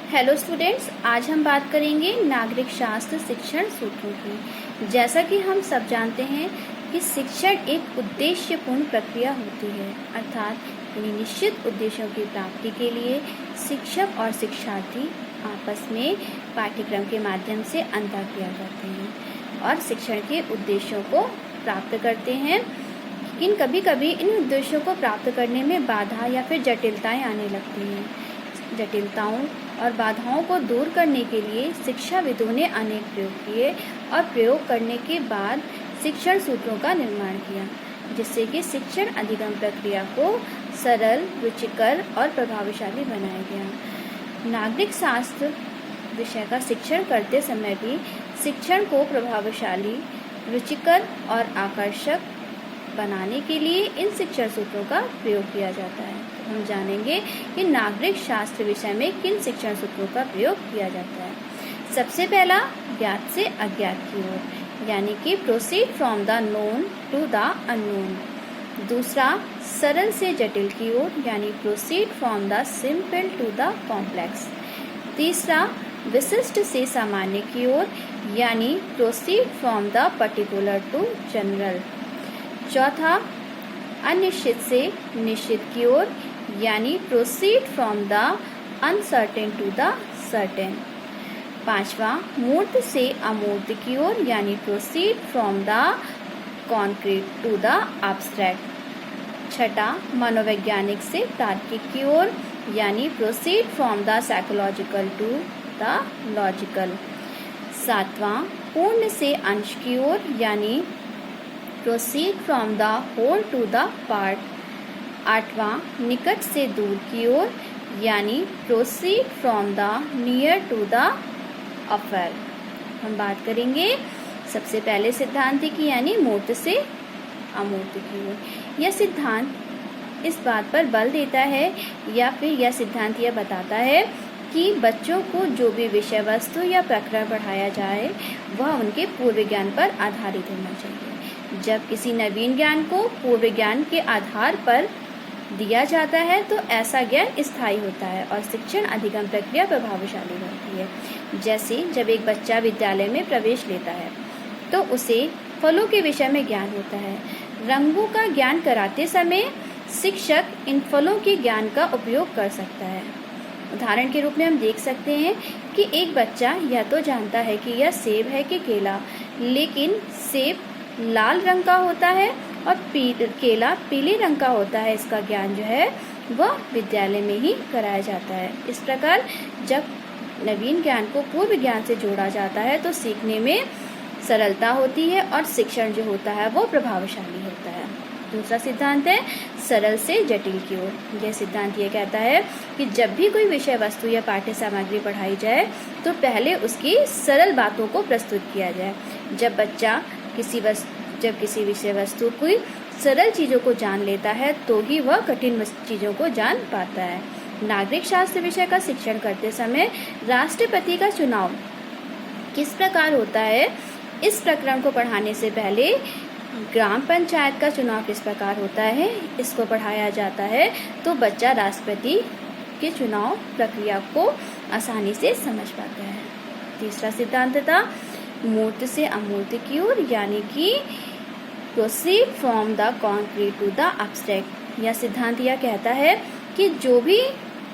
Hello students, आज हम बात करेंगे नागरिक शास्त्र शिक्षण सूत्रों की। जैसा कि हम सब जानते हैं कि शिक्षण एक उद्देश्यपूर्ण प्रक्रिया होती है, अर्थात किन्हीं निश्चित उद्देश्यों की प्राप्ति के लिए शिक्षक और शिक्षार्थी आपस में पाठ्यक्रम के माध्यम से अंतःक्रिया करते हैं और शिक्षण के उद्देश्यों को प्राप्त करते हैं। लेकिन कभी कभी इन उद्देश्यों को प्राप्त करने में बाधा या फिर जटिलताएं आने लगती हैं। जटिलताओं और बाधाओं को दूर करने के लिए शिक्षाविदों ने अनेक प्रयोग किए और प्रयोग करने के बाद शिक्षण सूत्रों का निर्माण किया, जिससे कि शिक्षण अधिगम प्रक्रिया को सरल, रुचिकर और प्रभावशाली बनाया गया। नागरिक शास्त्र विषय का शिक्षण करते समय भी शिक्षण को प्रभावशाली, रुचिकर और आकर्षक बनाने के लिए इन शिक्षण सूत्रों का प्रयोग किया जाता है। हम जानेंगे कि नागरिक शास्त्र विषय में किन शिक्षण सूत्रों का प्रयोग किया जाता है। सबसे पहला, ज्ञात से अज्ञात की ओर, यानी कि proceed from the known to the unknown. दूसरा, सरल से जटिल की ओर, यानी proceed from the simple to the complex. तीसरा, विशिष्ट से सामान्य की ओर, यानी proceed from the particular to general. चौथा, अनिश्चित से निश्चित की ओर, यानी proceed from the uncertain to the certain. पांचवा, मूर्त से अमूर्त की ओर, यानी proceed from the concrete to the abstract. छठा, मनोवैज्ञानिक से तार्किक की ओर, यानी proceed from the psychological to the logical. सातवां, पूर्ण से अंश की ओर, यानी proceed from the whole to the part. आठवां, निकट से दूर की ओर, यानी proceed from the near to the afar. हम बात करेंगे सबसे पहले सिद्धांत की, यानी मूर्त से अमूर्त की ओर। यह सिद्धांत इस बात पर बल देता है या फिर यह सिद्धांत यह बताता है कि बच्चों को जो भी विषय वस्तु या प्रकरण पढ़ाया जाए वह उनके पूर्व ज्ञान पर आधारित होना चाहिए। जब किसी नवीन ज्ञान को पूर्व ज्ञान के आधार पर दिया जाता है तो ऐसा ज्ञान स्थायी होता है और शिक्षण अधिगम प्रक्रिया प्रभावशाली होती है। जैसे जब एक बच्चा विद्यालय में प्रवेश लेता है तो उसे फलों के विषय में ज्ञान होता है। रंगों का ज्ञान कराते समय शिक्षक इन फलों के ज्ञान का उपयोग कर सकता है। उदाहरण के रूप में हम देख सकते हैं कि एक बच्चा यह तो जानता है कि यह सेब है कि केला, लेकिन सेब लाल रंग का होता है और केला पीले रंग का होता है। इसका ज्ञान जो है वह विद्यालय में ही कराया जाता है। इस प्रकार जब नवीन ज्ञान को पूर्व ज्ञान से जोड़ा जाता है तो सीखने में सरलता होती है और शिक्षण जो होता है वो प्रभावशाली होता है। दूसरा सिद्धांत है सरल से जटिल की ओर। यह सिद्धांत ये कहता है कि जब भी कोई विषय वस्तु या पाठ्य सामग्री पढ़ाई जाए तो पहले उसकी सरल बातों को प्रस्तुत किया जाए। जब बच्चा किसी विषय वस्तु की सरल चीज़ों को जान लेता है तो ही वह कठिन चीज़ों को जान पाता है। नागरिक शास्त्र विषय का शिक्षण करते समय राष्ट्रपति का चुनाव किस प्रकार होता है, इस प्रकरण को पढ़ाने से पहले ग्राम पंचायत का चुनाव किस प्रकार होता है, इसको पढ़ाया जाता है तो बच्चा राष्ट्रपति के चुनाव प्रक्रिया को आसानी से समझ पाता है। तीसरा सिद्धांत था मूर्त से अमूर्त की ओर, यानी कि proceed from the concrete to the abstract. यह सिद्धांत यह कहता है कि जो भी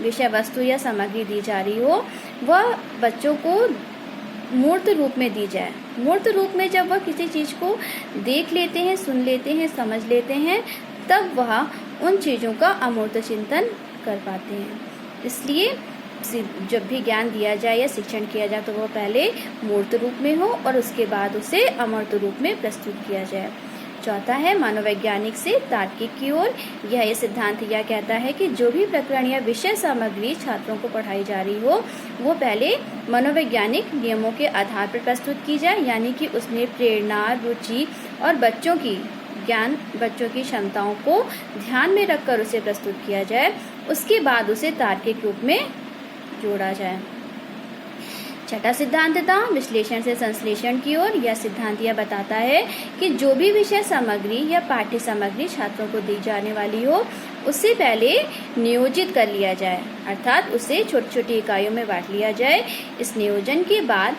विषय वस्तु या सामग्री दी जा रही हो वह बच्चों को मूर्त रूप में दी जाए। मूर्त रूप में जब वह किसी चीज़ को देख लेते हैं, सुन लेते हैं, समझ लेते हैं, तब वह उन चीज़ों का अमूर्त चिंतन कर पाते हैं। इसलिए जब भी ज्ञान दिया जाए या शिक्षण किया जाए तो वह पहले मूर्त रूप में हो और उसके बाद उसे अमूर्त रूप में प्रस्तुत किया जाए। चौथा है मनोवैज्ञानिक से तार्किक की ओर। यह सिद्धांत यह कहता है कि जो भी प्रकरण या विषय सामग्री छात्रों को पढ़ाई जा रही हो वो पहले मनोवैज्ञानिक नियमों के आधार पर प्रस्तुत की जाए, यानी कि उसमें प्रेरणा, रुचि और बच्चों की क्षमताओं को ध्यान में रखकर उसे प्रस्तुत किया जाए। उसके बाद उसे तार्किक रूप में जोड़ा जाए। छठा सिद्धांत था विश्लेषण से संश्लेषण की ओर। यह सिद्धांत यह बताता है कि जो भी विषय सामग्री या पाठ्य सामग्री छात्रों को दी जाने वाली हो उससे पहले नियोजित कर लिया जाए, अर्थात उसे छोटी छोटी इकाइयों में बांट लिया जाए। इस नियोजन के बाद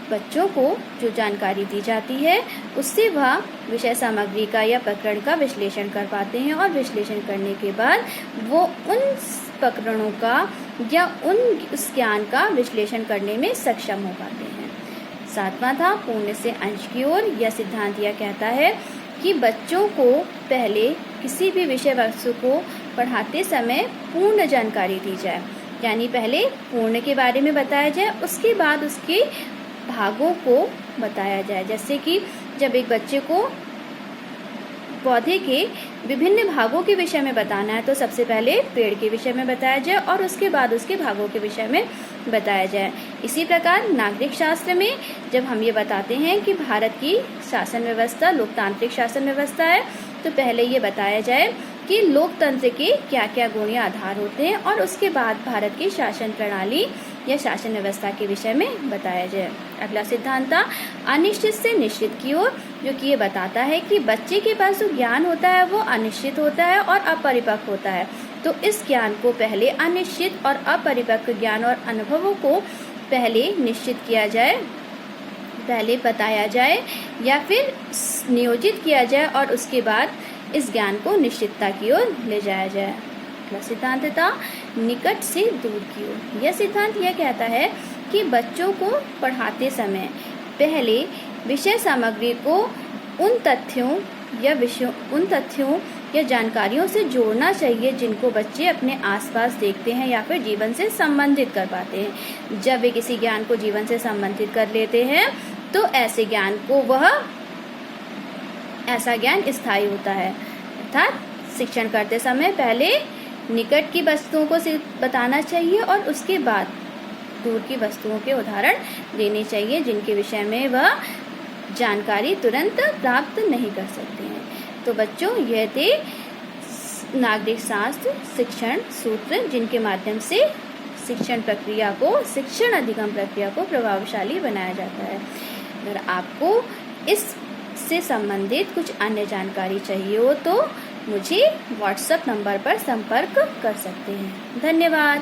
बच्चों को जो जानकारी दी जाती है उससे वह विषय सामग्री का या प्रकरण का विश्लेषण कर पाते हैं और विश्लेषण करने के बाद वो उन प्रकरणों का या उस ज्ञान का विश्लेषण करने में सक्षम हो पाते हैं। सातवां था पूर्ण से अंश की ओर। यह सिद्धांत यह कहता है कि बच्चों को पहले किसी भी विषय वस्तु को पढ़ाते समय पूर्ण जानकारी दी जाए, यानी पहले पूर्ण के बारे में बताया जाए, उसके बाद उसके भागों को बताया जाए। जैसे कि जब एक बच्चे को पौधे के विभिन्न भागों के विषय में बताना है तो सबसे पहले पेड़ के विषय में बताया जाए और उसके बाद उसके भागों के विषय में बताया जाए। इसी प्रकार नागरिक शास्त्र में जब हम ये बताते हैं कि भारत की शासन व्यवस्था लोकतांत्रिक शासन व्यवस्था है तो पहले ये बताया जाए कि लोकतंत्र के क्या क्या गुण या आधार होते हैं और उसके बाद भारत की शासन प्रणाली या शासन व्यवस्था के विषय में बताया जाए। अगला सिद्धांत था अनिश्चित से निश्चित की ओर, जो कि ये बताता है कि बच्चे के पास जो ज्ञान होता है वो अनिश्चित होता है और अपरिपक्व होता है, तो इस ज्ञान को पहले अनिश्चित और अपरिपक्व ज्ञान और अनुभवों को पहले निश्चित किया जाए, पहले बताया जाए या फिर नियोजित किया जाए और उसके बाद इस ज्ञान को निश्चितता की ओर ले जाया जाए। अगला सिद्धांत था निकट से दूर की ओर। यह सिद्धांत यह कहता है कि बच्चों को पढ़ाते समय पहले विषय सामग्री को उन तथ्यों या जानकारियों से जोड़ना चाहिए जिनको बच्चे अपने आसपास देखते हैं या फिर जीवन से संबंधित कर पाते हैं। जब वे किसी ज्ञान को जीवन से संबंधित कर लेते हैं तो ऐसे ज्ञान को ऐसा ज्ञान स्थायी होता है। अर्थात शिक्षण करते समय पहले निकट की वस्तुओं को बताना चाहिए और उसके बाद दूर की वस्तुओं के उदाहरण देने चाहिए जिनके विषय में वह जानकारी तुरंत प्राप्त नहीं कर सकते हैं। तो बच्चों, यह थे नागरिक शास्त्र शिक्षण सूत्र जिनके माध्यम से शिक्षण अधिगम प्रक्रिया को प्रभावशाली बनाया जाता है। अगर आपको इससे संबंधित कुछ अन्य जानकारी चाहिए हो तो मुझे व्हाट्सएप नंबर पर संपर्क कर सकते हैं। धन्यवाद।